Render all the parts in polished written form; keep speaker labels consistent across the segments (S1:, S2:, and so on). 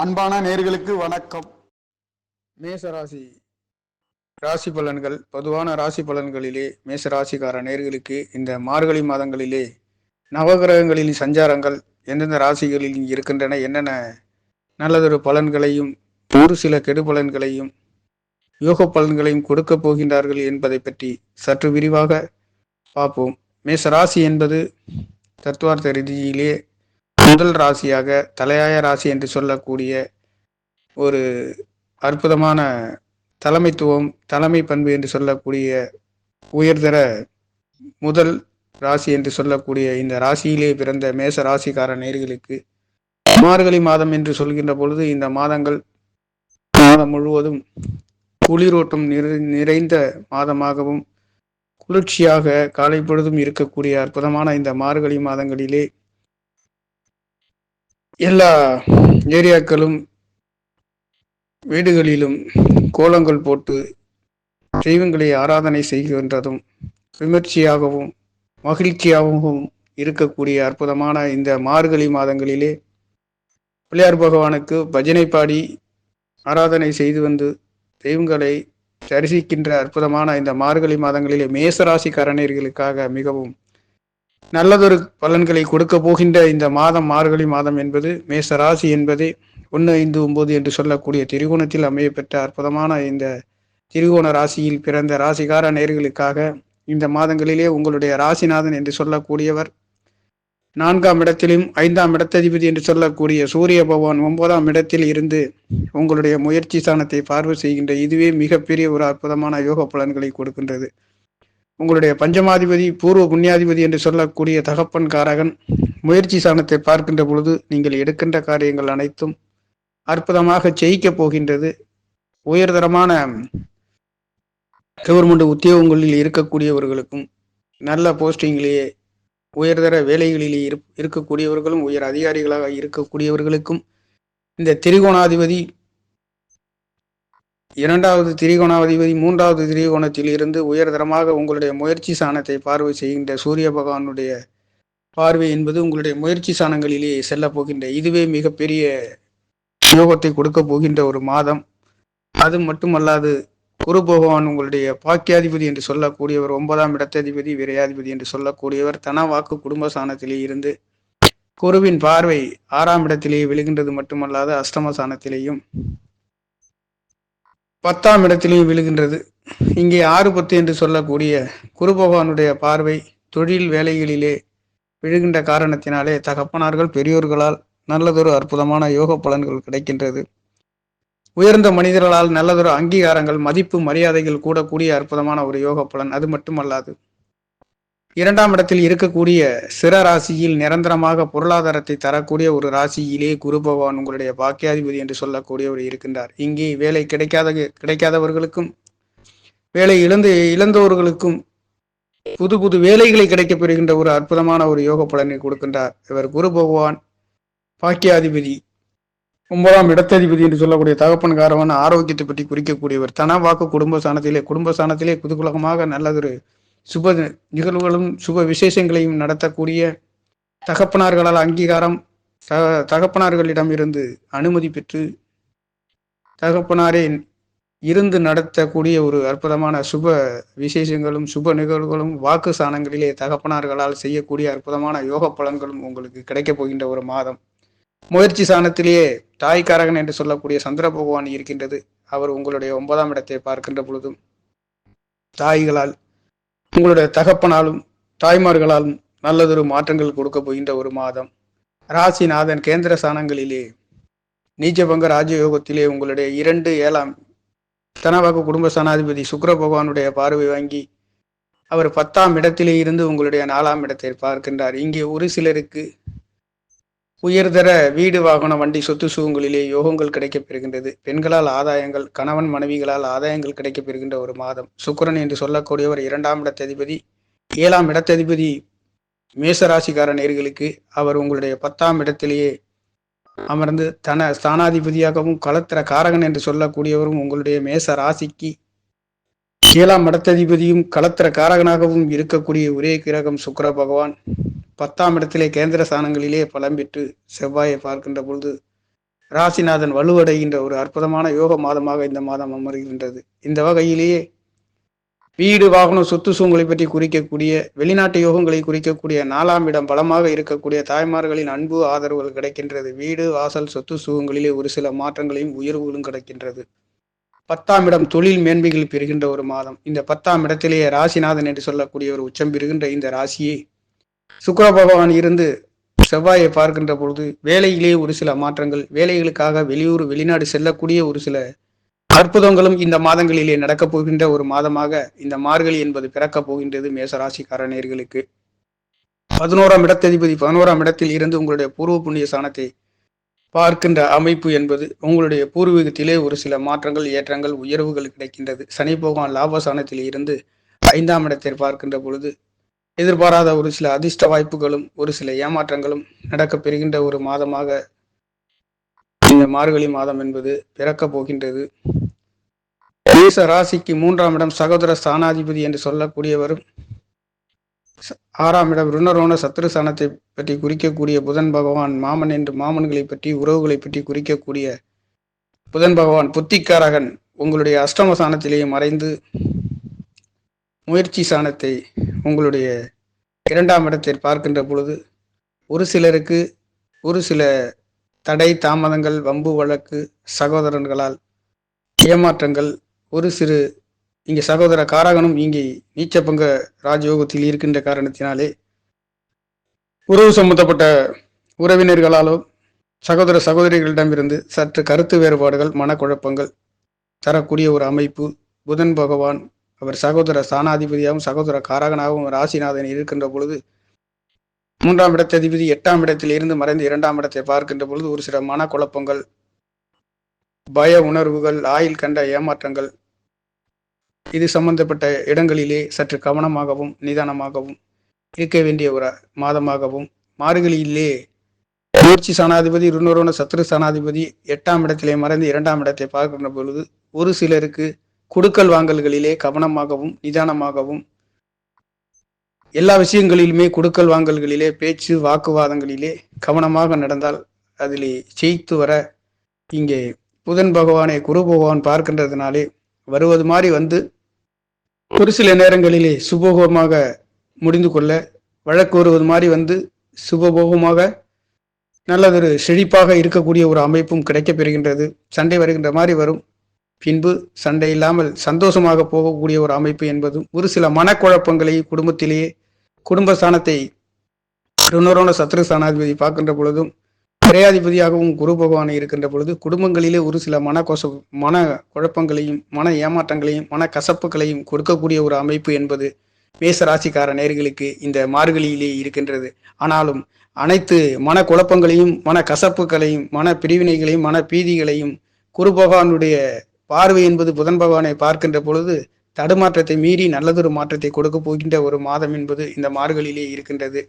S1: அன்பான நேர்களுக்கு வணக்கம். மேசராசி ராசி பலன்கள். பொதுவான ராசி பலன்களிலே மேசராசிக்கார நேர்களுக்கு இந்த மார்கழி மாதங்களிலே நவகிரகங்களின் சஞ்சாரங்கள் எந்தெந்த ராசிகளில் இருக்கின்றன, என்னென்ன நல்லதொரு பலன்களையும் ஒரு சில கெடு பலன்களையும் யோக பலன்களையும் கொடுக்க போகின்றார்கள் என்பதை பற்றி சற்று விரிவாக பார்ப்போம். மேசராசி என்பது தத்துவார்த்த ரீதியிலே முதல் ராசியாக தலையாய ராசி என்று சொல்லக்கூடிய ஒரு அற்புதமான தலைமைத்துவம், தலைமை பண்பு என்று சொல்லக்கூடிய உயர்தர முதல் ராசி என்று சொல்லக்கூடிய இந்த ராசியிலே பிறந்த மேச ராசிக்கார நேர்களுக்கு மார்கழி மாதம் என்று சொல்கின்ற பொழுது இந்த மாதங்கள் மாதம் முழுவதும் குளிரோட்டம் நிறைந்த மாதமாகவும் குளிர்ச்சியாக காலை பொழுதும் இருக்கக்கூடிய அற்புதமான இந்த மார்கழி மாதங்களிலே எல்லா ஏரியாக்களும் வீடுகளிலும் கோலங்கள் போட்டு தெய்வங்களை ஆராதனை செய்கின்றதும் விமர்சையாகவும் மகிழ்ச்சியாகவும் இருக்கக்கூடிய அற்புதமான இந்த மார்கழி மாதங்களிலே பிள்ளையார் பகவானுக்கு பஜனை பாடி ஆராதனை செய்து வந்து தெய்வங்களை தரிசிக்கின்ற அற்புதமான இந்த மார்கழி மாதங்களிலே மேசராசிக்காரர்களுக்காக மிகவும் நல்லதொரு பலன்களை கொடுக்க போகின்ற இந்த மாதம் மார்கழி மாதம் என்பது மேசராசி என்பது 159 என்று சொல்லக்கூடிய திரிகோணத்தில் அமைய பெற்ற அற்புதமான இந்த திரிகோண ராசியில் பிறந்த ராசிகார நேர்களுக்காக இந்த மாதங்களிலே உங்களுடைய ராசிநாதன் என்று சொல்லக்கூடியவர் 4ஆம் இடத்திலும் 5ஆம் இடத்ததிபதி என்று சொல்லக்கூடிய சூரிய பகவான் 9ஆம் இடத்தில் இருந்து உங்களுடைய முயற்சி ஸ்தானத்தை பார்வை செய்கின்ற இதுவே மிகப்பெரிய ஒரு அற்புதமான யோக பலன்களை கொடுக்கின்றது. உங்களுடைய பஞ்சமாதிபதி பூர்வ புண்ணியாதிபதி என்று சொல்லக்கூடிய தகப்பன் காரகன் முயற்சி ஸ்தானத்தை பார்க்கின்ற பொழுது நீங்கள் எடுக்கின்ற காரியங்கள் அனைத்தும் அற்புதமாக ஜெயிக்கப் போகின்றது. உயர்தரமான கவர்மெண்ட் உத்தியோகங்களில் இருக்கக்கூடியவர்களுக்கும் நல்ல போஸ்டிங்கிலேயே உயர்தர வேலைகளிலே இருக்கக்கூடியவர்களும் உயர் அதிகாரிகளாக இருக்கக்கூடியவர்களுக்கும் இந்த திரிகோணாதிபதி 2வது திரிகோணாதிபதி 3வது திரிகோணத்தில் இருந்து உயர்தரமாக உங்களுடைய முயற்சி ஸ்தானத்தை பார்வை செய்கின்ற சூரிய பகவானுடைய பார்வை என்பது உங்களுடைய முயற்சி ஸ்தானங்களிலே செல்ல போகின்ற இதுவே மிகப்பெரிய யோகத்தை கொடுக்க போகின்ற ஒரு மாதம். அது மட்டுமல்லாது குரு பகவான் உங்களுடைய பாக்கியாதிபதி என்று சொல்லக்கூடியவர் 9ஆம் இடத்ததிபதி விரையாதிபதி என்று சொல்லக்கூடியவர் தன வாக்கு குடும்ப ஸ்தானத்திலே இருந்து குருவின் பார்வை 6ஆம் இடத்திலேயே விழுகின்றது மட்டுமல்லாது அஷ்டம ஸ்தானத்திலேயும் 10ஆம் இடத்திலேயும் விழுகின்றது. இங்கே 6-10 என்று சொல்லக்கூடிய குரு பகவானுடைய பார்வை தொழில் வேலைகளிலே விழுகின்ற காரணத்தினாலே தகப்பனார்கள் பெரியோர்களால் நல்லதொரு அற்புதமான யோக பலன்கள் கிடைக்கின்றது. உயர்ந்த மனிதர்களால் நல்லதொரு அங்கீகாரங்கள் மதிப்பு மரியாதைகள் கூடக்கூடிய அற்புதமான ஒரு யோக பலன். அது மட்டுமல்லாது 2ஆம் இடத்தில் இருக்கக்கூடிய சிற ராசியில் நிரந்தரமாக பொருளாதாரத்தை தரக்கூடிய ஒரு ராசியிலே குரு பகவான் உங்களுடைய பாக்கியாதிபதி என்று சொல்லக்கூடியவர் இருக்கின்றார். இங்கே வேலை கிடைக்காதவர்களுக்கும் வேலை இழந்தவர்களுக்கும் புது புது வேலைகளை கிடைக்கப் பெறுகின்ற ஒரு அற்புதமான ஒரு யோக பலனை கொடுக்கின்றார். இவர் குரு பகவான் பாக்கியாதிபதி 9ஆம் இடத்ததிபதி என்று சொல்லக்கூடிய தகப்பன்காரவன் ஆரோக்கியத்தை பற்றி குறிக்கக்கூடியவர். தன வாக்கு குடும்ப ஸ்தானத்திலே குதூகலமாக நல்லதொரு சுப நிகழ்வுகளும் சுப விசேஷங்களையும் நடத்தக்கூடிய தகப்பனார்களால் அங்கீகாரம், தகப்பனார்களிடம் இருந்து அனுமதி பெற்று தகப்பனாரே இருந்து நடத்தக்கூடிய ஒரு அற்புதமான சுப விசேஷங்களும் சுப நிகழ்வுகளும் வாக்கு ஸ்தானங்களிலே தகப்பனார்களால் செய்யக்கூடிய அற்புதமான யோக பலன்களும் உங்களுக்கு கிடைக்கப் போகின்ற ஒரு மாதம். முயற்சி ஸ்தானத்திலேயே தாய்க்காரகன் என்று சொல்லக்கூடிய சந்திர பகவான் இருக்கின்றது. அவர் உங்களுடைய 9ஆம் இடத்தை பார்க்கின்ற பொழுதும் தாய்களால் உங்களுடைய தகப்பனாலும் தாய்மார்களாலும் நல்லதொரு மாற்றங்கள் கொடுக்க போகின்ற ஒரு மாதம். ராசிநாதன் கேந்திர ஸ்தானங்களிலே நீச்சபங்க ராஜயோகத்திலே உங்களுடைய 2, 7ஆம் தனவாக்கு குடும்ப ஸ்தானாதிபதி சுக்கிர பகவானுடைய பார்வை வாங்கி அவர் 10ஆம் இடத்திலே இருந்து உங்களுடைய 4ஆம் இடத்தை பார்க்கின்றார். இங்கே ஒரு சிலருக்கு உயர்தர வீடு வாகன வண்டி சொத்து சுகங்களிலே யோகங்கள் கிடைக்கப் பெறுகின்றது. பெண்களால் ஆதாயங்கள், கணவன் மனைவிகளால் ஆதாயங்கள் கிடைக்கப் பெறுகின்ற ஒரு மாதம். சுக்கிரன் என்று சொல்லக்கூடியவர் 2ஆம் இடத்ததிபதி 7ஆம் இடத்ததிபதி மேசராசிக்கார நேர்களுக்கு அவர் உங்களுடைய 10ஆம் இடத்திலேயே அமர்ந்து தன ஸ்தானாதிபதியாகவும் களத்திர காரகன் என்று சொல்லக்கூடியவரும் உங்களுடைய மேச ராசிக்கு 7ஆம் இடத்ததிபதியும் களத்திர காரகனாகவும் இருக்கக்கூடிய ஒரே கிரகம் சுக்கிர பகவான் 10ஆம் இடத்திலே கேந்திர ஸ்தானங்களிலே பலம் பெற்று செவ்வாயை பார்க்கின்ற பொழுது ராசிநாதன் வலுவடைகின்ற ஒரு அற்புதமான யோக மாதமாக இந்த மாதம் அமர்கின்றது. இந்த வகையிலேயே வீடு, வாகனம், சொத்து சுகங்களை பற்றி குறிக்கக்கூடிய, வெளிநாட்டு யோகங்களை குறிக்கக்கூடிய 4ஆம் இடம் பலமாக இருக்கக்கூடிய தாய்மார்களின் அன்பு ஆதரவுகள் கிடைக்கின்றது. வீடு, வாசல், சொத்து சுகங்களிலே ஒரு சில மாற்றங்களையும் உயர்வுகளும் கிடைக்கின்றது. 10ஆம் இடம் தொழில் மேன்மைகள் பெறுகின்ற ஒரு மாதம். இந்த 10ஆம் இடத்திலேயே ராசிநாதன் என்று சொல்லக்கூடிய ஒரு உச்சம் பெறுகின்ற இந்த ராசியை சுக்கிர பகவான் இருந்து செவ்வாயை பார்க்கின்ற பொழுது வேலையிலே ஒரு சில மாற்றங்கள், வேலைகளுக்காக வெளியூர் வெளிநாடு செல்லக்கூடிய ஒரு சில அற்புதங்களும் இந்த மாதங்களிலே நடக்கப் போகின்ற ஒரு மாதமாக இந்த மார்கழி என்பது பிறக்கப் போகின்றது. மேசராசிக்காரநேயர்களுக்கு 11ஆம் இடத்ததிபதி 11ஆம் இடத்தில் இருந்து உங்களுடைய பூர்வ புண்ணிய ஸ்தானத்தை பார்க்கின்ற அமைப்பு என்பது உங்களுடைய பூர்வீகத்திலே ஒரு சில மாற்றங்கள், ஏற்றங்கள், உயர்வுகள் கிடைக்கின்றது. சனி பகவான் லாபஸ்தானத்தில் இருந்து 5ஆம் இடத்தை பார்க்கின்ற பொழுது எதிர்பாராத ஒரு சில அதிர்ஷ்ட வாய்ப்புகளும் ஒரு சில ஏமாற்றங்களும் நடக்கப் பெறுகின்ற ஒரு மாதமாக இந்த மார்கழி மாதம் என்பது பிறக்கப் போகின்றது. மேச ராசிக்கு 3ஆம் இடம் சகோதர ஸ்தானாதிபதி என்று சொல்லக்கூடியவரும் 6ஆம் இடம் ருணரோண சத்ரு ஸ்தானத்தை பற்றி குறிக்கக்கூடிய புதன் பகவான், மாமன் என்று மாமன்களை பற்றி உறவுகளை பற்றி குறிக்கக்கூடிய புதன் பகவான் புத்திக்காரகன் உங்களுடைய அஷ்டம ஸ்தானத்திலேயே மறைந்து முயற்சி ஸ்தானத்தை உங்களுடைய 2ஆம் இடத்தை பார்க்கின்ற பொழுது ஒரு சிலருக்கு ஒரு சில தடை தாமதங்கள், வம்பு வழக்கு, சகோதரர்களால் ஏமாற்றங்கள், ஒரு சிறு இங்கே சகோதர காரகனும் இங்கே நீச்சபங்க ராஜயோகத்தில் இருக்கின்ற காரணத்தினாலே உறவு சம்பந்தப்பட்ட உறவினர்களாலோ சகோதர சகோதரிகளிடமிருந்து சற்று கருத்து வேறுபாடுகள், மனக்குழப்பங்கள் தரக்கூடிய ஒரு அமைப்பு. புதன் பகவான் அவர் சகோதர ஸ்தானாதிபதியாகவும் சகோதர காரகனாகவும் ராசிநாதன் இருக்கின்ற பொழுது 3ஆம் இடத்ததிபதி 8ஆம் இடத்தில் இருந்து மறைந்து 2ஆம் இடத்தை பார்க்கின்ற பொழுது ஒரு சில மனக்குழப்பங்கள், பய உணர்வுகள், ஆயில் கண்ட ஏமாற்றங்கள், இது சம்பந்தப்பட்ட இடங்களிலே சற்று கவனமாகவும் நிதானமாகவும் இருக்க வேண்டிய ஒரு மாதமாகவும், மார்கழியிலே முயற்சி ஸ்தானாதிபதி ருணரோண சத்ரு ஸ்தானாதிபதி 8ஆம் இடத்திலே மறைந்து 2ஆம் இடத்தை பார்க்கின்ற பொழுது ஒரு சிலருக்கு கொடுக்கல் வாங்கல்களிலே கவனமாகவும் நிதானமாகவும், எல்லா விஷயங்களிலுமே கொடுக்கல் வாங்கல்களிலே பேச்சு வாக்குவாதங்களிலே கவனமாக நடந்தால் அதிலே ஜெயித்து வர இங்கே புதன் பகவானை குரு பகவான் பார்க்கின்றதுனாலே வருவது மாதிரி வந்து ஒரு சில நேரங்களிலே சுபோகமாக முடிந்து கொள்ள, வழக்கு வருவது மாதிரி வந்து சுபபோகமாக நல்லதொரு செழிப்பாக இருக்கக்கூடிய ஒரு அமைப்பும் கிடைக்கப் பெறுகின்றது. சண்டை வருகின்ற மாதிரி வரும், பின்பு சண்டை இல்லாமல் சந்தோஷமாக போகக்கூடிய ஒரு அமைப்பு என்பதும், ஒரு சில மனக்குழப்பங்களை குடும்பத்திலேயே குடும்பஸ்தானத்தை ருணரோண சத்ரு ஸ்தானாதிபதி பார்க்கின்ற பொழுதும் கிரையாதிபதியாகவும் குரு பகவான் இருக்கின்ற பொழுது குடும்பங்களிலே ஒரு சில மன குழப்பங்களையும் மன ஏமாற்றங்களையும் மன கசப்புகளையும் கொடுக்கக்கூடிய ஒரு அமைப்பு என்பது மேச ராசிக்கார நேயர்களுக்கு இந்த மார்கழியிலே இருக்கின்றது. ஆனாலும் அனைத்து மன குழப்பங்களையும் மன கசப்புகளையும் மன பிரிவினைகளையும் மன பீதிகளையும் குரு பகவானுடைய பார்வை என்பது புதன் பகவானை பார்க்கின்ற பொழுது தடுமாற்றத்தை மீறி நல்லதொரு மாற்றத்தை கொடுக்க போகின்ற ஒரு மாதம் என்பது இந்த மார்கழியிலே இருக்கின்றது.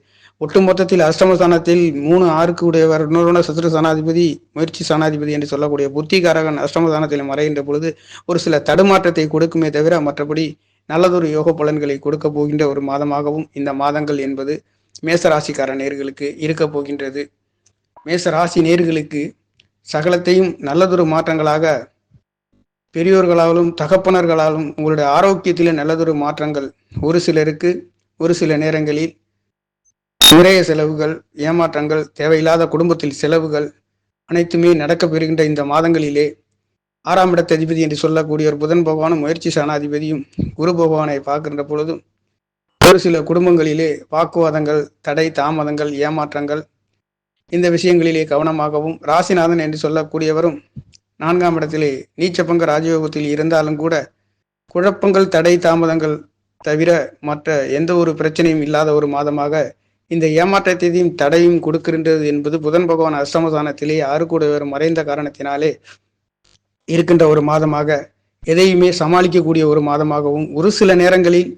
S1: ஒட்டுமொத்தத்தில் அஷ்டமஸ்தானத்தில் 3, 6க்கு உடையவர் ருணரோண சத்ரு ஸ்தானாதிபதி முயற்சி ஸ்தானாதிபதி என்று சொல்லக்கூடிய புத்திகாரகன் அஷ்டமஸ்தானத்தில் மறைகின்ற பொழுது ஒரு சில தடுமாற்றத்தை கொடுக்குமே தவிர மற்றபடி நல்லதொரு யோக பலன்களை கொடுக்க போகின்ற ஒரு மாதமாகவும் இந்த மாதங்கள் என்பது மேசராசிக்கார நேர்களுக்கு இருக்க போகின்றது. மேசராசி நேர்களுக்கு சகலத்தையும் நல்லதொரு மாற்றங்களாக பெரியோர்களாலும் தகப்பனர்களாலும் உங்களுடைய ஆரோக்கியத்திலே நல்லதொரு மாற்றங்கள், ஒரு சிலருக்கு ஒரு சில நேரங்களில் நிறைய செலவுகள், ஏமாற்றங்கள், தேவையில்லாத குடும்பத்தில் செலவுகள் அனைத்துமே நடக்க பெறுகின்ற இந்த மாதங்களிலே 6ஆம் இடத்ததிபதி என்று சொல்லக்கூடிய ஒரு புதன் பகவானும் முயற்சி ஸ்தானாதிபதியும் குரு பகவானை பார்க்கின்ற பொழுதும் ஒரு சில குடும்பங்களிலே வாக்குவாதங்கள், தடை தாமதங்கள், ஏமாற்றங்கள், இந்த விஷயங்களிலே கவனமாகவும், ராசிநாதன் என்று சொல்லக்கூடியவரும் 4ஆம் இடத்திலே நீச்சபங்க ராஜயோகத்தில் இருந்தாலும் கூட குழப்பங்கள், தடை தாமதங்கள் தவிர மற்ற எந்த ஒரு பிரச்சனையும் இல்லாத ஒரு மாதமாக இந்த ஏமாற்றத்தையும் தடையும் கொடுக்கின்றது என்பது புதன் பகவான் அஷ்டமஸ்தானத்திலே 6 மறைந்த காரணத்தினாலே இருக்கின்ற ஒரு மாதமாக, எதையுமே சமாளிக்கக்கூடிய ஒரு மாதமாகவும், ஒரு சில நேரங்களில்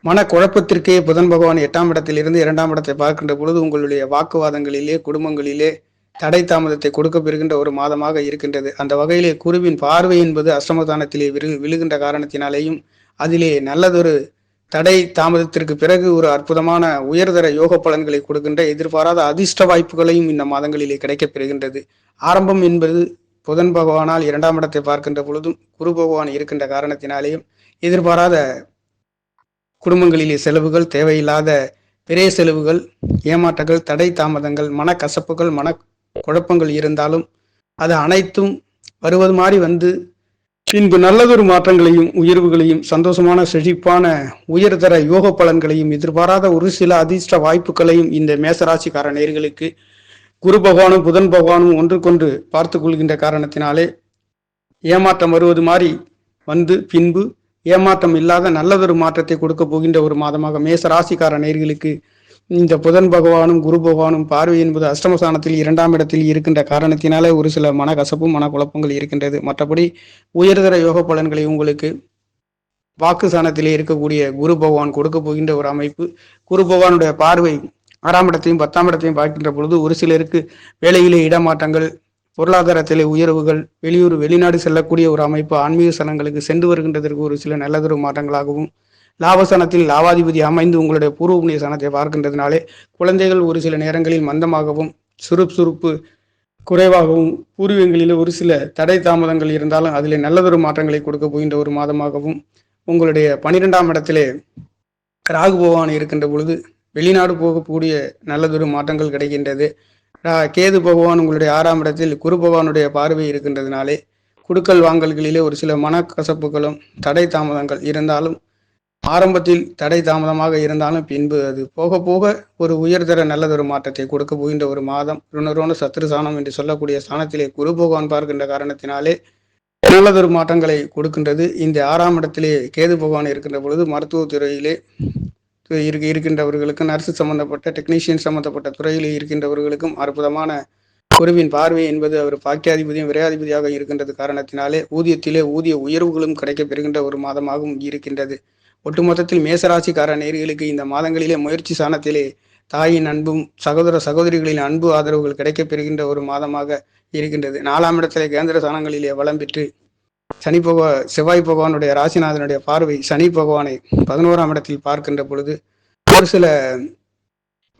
S1: மன குழப்பத்திற்கே புதன் பகவான் 8ஆம் இடத்திலிருந்து 2ஆம் இடத்தை பார்க்கின்ற பொழுது உங்களுடைய வாக்குவாதங்களிலே குடும்பங்களிலே தடை தாமதத்தை கொடுக்க பெறுகின்ற ஒரு மாதமாக இருக்கின்றது. அந்த வகையிலே குருவின் பார்வை என்பது அஷ்டமஸ்தானத்திலே விழுகின்ற காரணத்தினாலேயும் அதிலே நல்லதொரு தடை தாமதத்திற்கு பிறகு ஒரு அற்புதமான உயர்தர யோக பலன்களை கொடுக்கின்ற எதிர்பாராத அதிர்ஷ்ட வாய்ப்புகளையும் இந்த மாதங்களிலே கிடைக்கப் பெறுகின்றது. ஆரம்பம் என்பது புதன் பகவானால் 2ஆம் இடத்தை பார்க்கின்ற பொழுதும் குரு பகவான் இருக்கின்ற காரணத்தினாலேயும் எதிர்பாராத குடும்பங்களிலே செலவுகள், தேவையில்லாத விரைய செலவுகள், ஏமாற்றங்கள், தடை தாமதங்கள், மனக்கசப்புகள், மன குழப்பங்கள் இருந்தாலும் அது அனைத்தும் வருவது மாதிரி வந்து பின்பு நல்லதொரு மாற்றங்களையும் உயர்வுகளையும் சந்தோஷமான செழிப்பான உயர்தர யோக பலன்களையும் எதிர்பாராத ஒரு சில அதிர்ஷ்ட வாய்ப்புகளையும் இந்த மேசராசிக்கார நேயர்களுக்கு குரு பகவானும் புதன் பகவானும் ஒன்றுக்கொன்று பார்த்து கொள்கின்ற காரணத்தினாலே ஏமாற்றம் வருவது மாதிரி வந்து பின்பு ஏமாற்றம் இல்லாத நல்லதொரு மாற்றத்தை கொடுக்க போகின்ற ஒரு மாதமாக மேச ராசிக்கார நேயர்களுக்கு இந்த புதன் பகவானும் குரு பகவானும் பார்வை என்பது அஷ்டமஸ்தானத்தில் 2ஆம் இடத்தில் இருக்கின்ற காரணத்தினாலே ஒரு சில மனக்கசப்பும் மனக்குழப்பங்கள் இருக்கின்றது. மற்றபடி உயர்தர யோக பலன்களை உங்களுக்கு வாக்கு ஸ்தானத்திலே இருக்கக்கூடிய குரு பகவான் கொடுக்க போகின்ற ஒரு அமைப்பு. குரு பகவானுடைய பார்வை 6ஆம் இடத்தையும் 10ஆம் இடத்தையும் பார்க்கின்ற பொழுது ஒரு சிலருக்கு வேலையிலே இடமாற்றங்கள், பொருளாதாரத்திலே உயர்வுகள், வெளியூர் வெளிநாடு செல்லக்கூடிய ஒரு அமைப்பு, ஆன்மீக ஸ்தலங்களுக்கு சென்று வருகின்றதற்கு ஒரு சில நல்லதொரு மாற்றங்களாகவும், லாபஸ்தானத்தில் லாபாதிபதி அமைந்து உங்களுடைய பூர்வ புண்ணிய ஸ்தானத்தை பார்க்கின்றதுனாலே குழந்தைகள் ஒரு சில நேரங்களில் மந்தமாகவும் சுறுசுறுப்பு குறைவாகவும், பூர்வீகங்களில் ஒரு சில தடை தாமதங்கள் இருந்தாலும் அதில் நல்லதொரு மாற்றங்களை கொடுக்க போகின்ற ஒரு மாதமாகவும், உங்களுடைய 12ஆம் இடத்திலே ராகு பகவான் இருக்கின்ற பொழுது வெளிநாடு போகக்கூடிய நல்லதொரு மாற்றங்கள் கிடைக்கின்றது. கேது பகவான் உங்களுடைய 6ஆம் இடத்தில் குரு பகவானுடைய பார்வை இருக்கின்றதுனாலே குடுக்கல் வாங்கல்களிலே ஒரு சில மனக்கசப்புகளும் தடை தாமதங்கள் இருந்தாலும், ஆரம்பத்தில் தடை தாமதமாக இருந்தாலும் பின்பு அது போக போக ஒரு உயர்தர நல்லதொரு மாற்றத்தை கொடுக்க போகின்ற ஒரு மாதம். ருணரோண சத்ருசானம் என்று சொல்லக்கூடிய ஸ்தானத்திலே குரு பகவான் பார்க்கின்ற காரணத்தினாலே நல்லதொரு மாற்றங்களை கொடுக்கின்றது. இந்த 6ஆம் இடத்திலே கேது பகவான் இருக்கின்ற பொழுது மருத்துவத்துறையிலே இருக்கின்றவர்களுக்கு, நர்சு சம்பந்தப்பட்ட டெக்னீஷியன் சம்பந்தப்பட்ட துறையில் இருக்கின்றவர்களுக்கும் அற்புதமான குருவின் பார்வை என்பது அவர் பாக்கியாதிபதியும் விரையாதிபதியாக இருக்கின்றது காரணத்தினாலே ஊதியத்திலே ஊதிய உயர்வுகளும் கிடைக்க பெறுகின்ற ஒரு மாதமாகவும் இருக்கின்றது. ஒட்டுமொத்தத்தில் மேசராசிக்கார நேயர்களுக்கு இந்த மாதங்களிலே முயற்சி சாணத்திலே தாயின் அன்பும் சகோதர சகோதரிகளின் அன்பு ஆதரவுகள் கிடைக்க பெறுகின்ற ஒரு மாதமாக இருக்கின்றது. 4ஆம் இடத்திலே கேந்திர ஸ்தானங்களிலே வளம் பெற்று செவ்வாய் பகவானுடைய ராசிநாதனுடைய பார்வை சனி பகவானை 11ஆம் இடத்தில் பார்க்கின்ற பொழுது ஒரு சில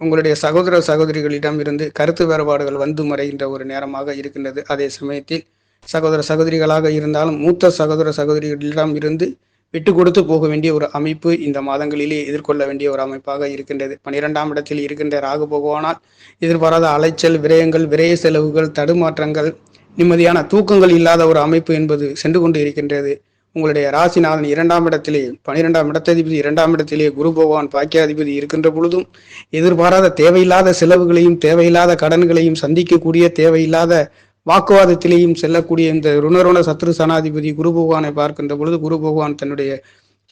S1: உங்களுடைய சகோதர சகோதரிகளிடம் இருந்து கருத்து வேறுபாடுகள் வந்து மறைகின்ற ஒரு நேரமாக இருக்கின்றது. அதே சமயத்தில் சகோதர சகோதரிகளாக இருந்தாலும் மூத்த சகோதர சகோதரிகளிடம் இருந்து விட்டு கொடுத்து போக வேண்டிய ஒரு அமைப்பு இந்த மாதங்களிலே எதிர்கொள்ள வேண்டிய ஒரு அமைப்பாக இருக்கின்றது. 12ஆம் இடத்தில் இருக்கின்ற ராகு பகவானால் எதிர்பாராத அலைச்சல், விரயங்கள், விரய செலவுகள், தடுமாற்றங்கள், நிம்மதியான தூக்கங்கள் இல்லாத ஒரு அமைப்பு என்பது சென்று கொண்டு இருக்கின்றது. உங்களுடைய ராசிநாதன் 2ஆம் இடத்திலே 12ஆம் இடத்ததிபதி 2ஆம் இடத்திலே குரு பகவான் பாக்கியாதிபதி இருக்கின்ற பொழுதும் எதிர்பாராத தேவையில்லாத செலவுகளையும் தேவையில்லாத கடன்களையும் சந்திக்கக்கூடிய தேவையில்லாத வாக்குவாதத்திலேயும் செல்லக்கூடிய இந்த ருணரோண சத்ரு சனாதிபதி குரு பகவானை பார்க்கின்ற பொழுது குரு பகவான் தன்னுடைய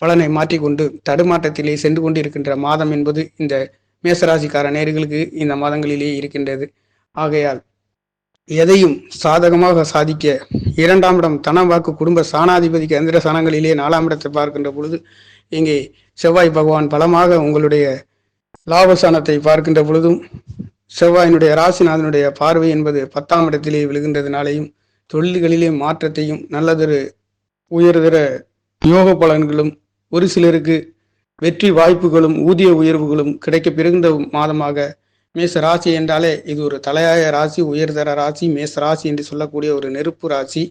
S1: பலனை மாற்றிக்கொண்டு தடுமாற்றத்திலே சென்று கொண்டு இருக்கின்ற மாதம் என்பது இந்த மேசராசிக்கார நேயர்களுக்கு இந்த மாதங்களிலே இருக்கின்றது. ஆகையால் எதையும் சாதகமாக சாதிக்க 2ஆம் இடம் தனம் வாக்கு குடும்ப சாணாதிபதிக்கு எந்திர சாணங்களிலே 4ஆம் இடத்தை பார்க்கின்ற பொழுது இங்கே செவ்வாய் பகவான் பலமாக உங்களுடைய லாபஸ்தானத்தை பார்க்கின்ற பொழுதும் செவ்வாயினுடைய ராசிநாதனுடைய பார்வை என்பது 10ஆம் இடத்திலே விழுகின்றதுனாலேயும் தொழில்களிலே மாற்றத்தையும் நல்லதொரு உயர்தர யோக பலன்களும் ஒரு சிலருக்கு வெற்றி வாய்ப்புகளும் ஊதிய உயர்வுகளும் கிடைக்க பெறுகின்ற மாதமாக மேச ராசி என்றாலே இது ஒரு தலையாய ராசி, உயர்தர ராசி. மேச ராசி என்று சொல்லக்கூடிய ஒரு நெருப்பு ராசி,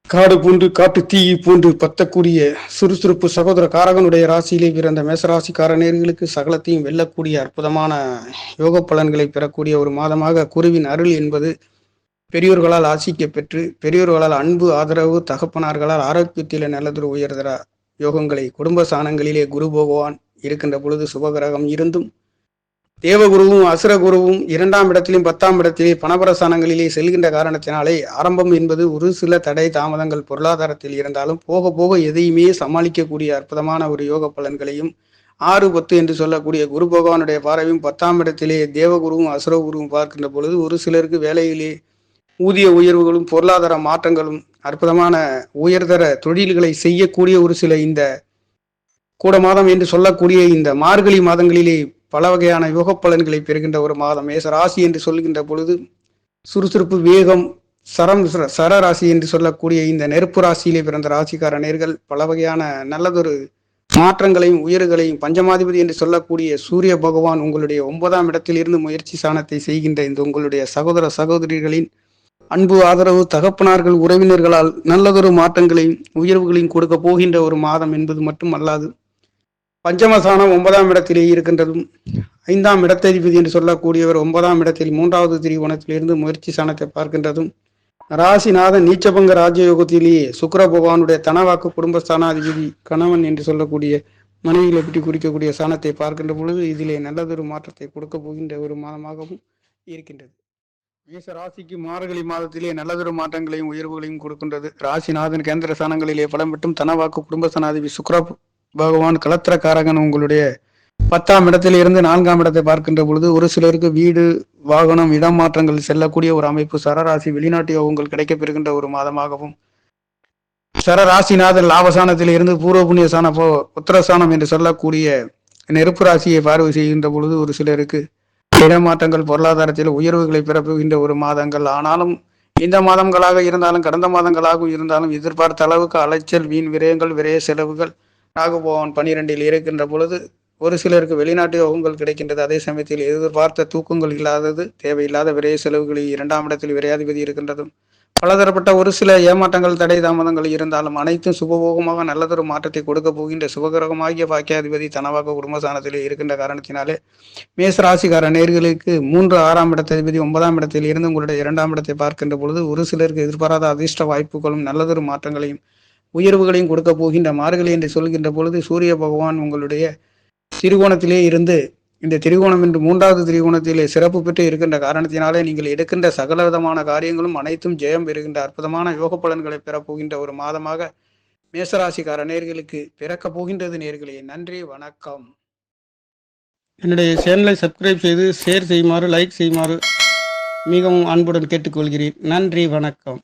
S1: காடு போன்று காட்டு தீ போன்று பத்தக்கூடிய சுறுசுறுப்பு சகோதர காரகனுடைய ராசியிலே பிறந்த மேசராசிக்கார நேயர்களுக்கு சகலத்தையும் வெல்லக்கூடிய அற்புதமான யோக பலன்களை பெறக்கூடிய ஒரு மாதமாக குருவின் அருள் என்பது பெரியோர்களால் ஆசிக்க பெற்று பெரியோர்களால் அன்பு ஆதரவு, தகப்பனார்களால் ஆரோக்கியத்திலே நல்லதொரு உயர்தர யோகங்களை குடும்ப சாணங்களிலே குரு பகவான் இருக்கின்ற பொழுது சுபகிரகம் இருந்தும் தேவகுருவும் அசுரகுருவும் 2ஆம் இடத்திலும் 10ஆம் இடத்திலே பணபரஸ்தானங்களிலே செல்கின்ற காரணத்தினாலே ஆரம்பம் என்பது ஒரு சில தடை தாமதங்கள் பொருளாதாரத்தில் இருந்தாலும் போக போக எதையுமே சமாளிக்கக்கூடிய அற்புதமான ஒரு யோக பலன்களையும் 6-10 என்று சொல்லக்கூடிய குரு பகவானுடைய பார்வையும் 10ஆம் இடத்திலே தேவகுருவும் அசுரகுருவும் பார்க்கின்ற பொழுது ஒரு சிலருக்கு வேலையிலே ஊதிய உயர்வுகளும் பொருளாதார மாற்றங்களும் அற்புதமான உயர்தர தொழில்களை செய்யக்கூடிய ஒரு சில இந்த கூட மாதம் என்று சொல்லக்கூடிய இந்த மார்கழி மாதங்களிலே பல வகையான யோக பலன்களை பெறுகின்ற ஒரு மாதம். மேச ராசி என்று சொல்கின்ற பொழுது சுறுசுறுப்பு, வேகம், சர ராசி என்று சொல்லக்கூடிய இந்த நெருப்பு ராசியிலே பிறந்த ராசிக்கார நேயர்கள் பல வகையான நல்லதொரு மாற்றங்களையும் உயர்வுகளையும் பஞ்சமாதிபதி என்று சொல்லக்கூடிய சூரிய பகவான் உங்களுடைய 9ஆம் இடத்தில் இருந்து முயற்சி சாணத்தை செய்கின்ற இந்த உங்களுடைய சகோதர சகோதரிகளின் அன்பு ஆதரவு தகப்பனார்கள் உறவினர்களால் நல்லதொரு மாற்றங்களையும் உயர்வுகளையும் கொடுக்க போகின்ற ஒரு மாதம் என்பது மட்டும் அல்லாது பஞ்சமசானம் 9ஆம் இடத்திலே இருக்கின்றதும் 5ஆம் இடத்ததிபதி என்று சொல்லக்கூடியவர் 9ஆம் இடத்தில் 3வது திரிகோணத்திலிருந்து முயற்சி சாணத்தை பார்க்கின்றதும் ராசிநாதன் நீச்சபங்க ராஜயோகத்திலேயே சுக்கிர பகவானுடைய தனவாக்கு குடும்பஸ்தானாதிபதி கணவன் என்று சொல்லக்கூடிய மனைவிகளை பற்றி குறிக்கக்கூடிய சாணத்தை பார்க்கின்ற பொழுது இதிலே நல்லதொரு மாற்றத்தை கொடுக்க போகின்ற ஒரு மாதமாகவும் இருக்கின்றது. மேச ராசிக்கு மார்கழி மாதத்திலே நல்லதொரு மாற்றங்களையும் உயர்வுகளையும் கொடுக்கின்றது. ராசிநாதன் கேந்திர ஸ்தானங்களிலே பலம் பெற்றும் தனவாக்கு குடும்பஸ்தானாதிபதி சுக்கிர பகவான் கலத்திரக்காரகன் உங்களுடைய 10ஆம் இடத்தில் இருந்து 4ஆம் இடத்தை பார்க்கின்ற பொழுது ஒரு சிலருக்கு வீடு வாகனம் இடமாற்றங்கள் செல்லக்கூடிய ஒரு அமைப்பு சரராசி வெளிநாட்டு யோகங்கள் கிடைக்கப் பெறுகின்ற ஒரு மாதமாகவும் சரராசிநாதன் லாபசானத்தில் இருந்து பூர்வ புண்ணியசான உத்தரஸ்தானம் என்று சொல்லக்கூடிய நெருப்பு ராசியை பார்வை செய்கின்ற பொழுது ஒரு சிலருக்கு இடமாற்றங்கள் பொருளாதாரத்தில் உயர்வுகளை பெறப்போகின்ற ஒரு மாதங்கள். ஆனாலும் இந்த மாதங்களாக இருந்தாலும் கடந்த மாதங்களாக இருந்தாலும் எதிர்பார்த்த அளவுக்கு அலைச்சல் வீண் விரயங்கள் விரய செலவுகள் ராகுபவன் 12இல் இருக்கின்ற பொழுது ஒரு சிலருக்கு வெளிநாட்டு யோகங்கள் கிடைக்கின்றது. அதே சமயத்தில் எதிர்பார்த்த தூக்கங்கள் இல்லாதது தேவையில்லாத விரைய செலவுகளில் 2ஆம் இடத்தில் விரையாதிபதி இருக்கின்றதும் பலதரப்பட்ட ஒரு சில ஏமாற்றங்கள் தடை தாமதங்கள் இருந்தாலும் அனைத்தும் சுபபோகமாக நல்லதொரு மாற்றத்தை கொடுக்க போகின்ற சுபகிரகமாகிய பாக்கியாதிபதி தனவாக குடும்பஸ்தானத்திலே இருக்கின்ற காரணத்தினாலே மேசராசிக்கார நேர்களுக்கு 3 6ஆம் இடத்ததிபதி 9ஆம் இடத்தில் இருந்து உங்களுடைய 2ஆம் இடத்தை பார்க்கின்ற பொழுது ஒரு சிலருக்கு எதிர்பாராத அதிர்ஷ்ட வாய்ப்புகளும் நல்லதொரு மாற்றங்களையும் உயர்வுகளையும் கொடுக்க போகின்ற மார்கழி என்று சொல்கின்ற பொழுது சூரிய பகவான் உங்களுடைய திரிகோணத்திலே இருந்து இந்த திரிகோணம் என்று 3வது திரிகோணத்திலே சிறப்பு பெற்று இருக்கின்ற காரணத்தினாலே நீங்கள் எடுக்கின்ற சகல விதமான காரியங்களும் அனைத்தும் ஜெயம் பெறுகின்ற அற்புதமான யோக பலன்களை பெறப்போகின்ற ஒரு மாதமாக மேசராசிக்கார நேர்களுக்கு பிறக்க போகின்றது. நேர்களே, நன்றி, வணக்கம். என்னுடைய சேனலை சப்ஸ்கிரைப் செய்து ஷேர் செய்யுமாறு லைக் செய்யுமாறு மிகவும் அன்புடன் கேட்டுக்கொள்கிறேன். நன்றி, வணக்கம்.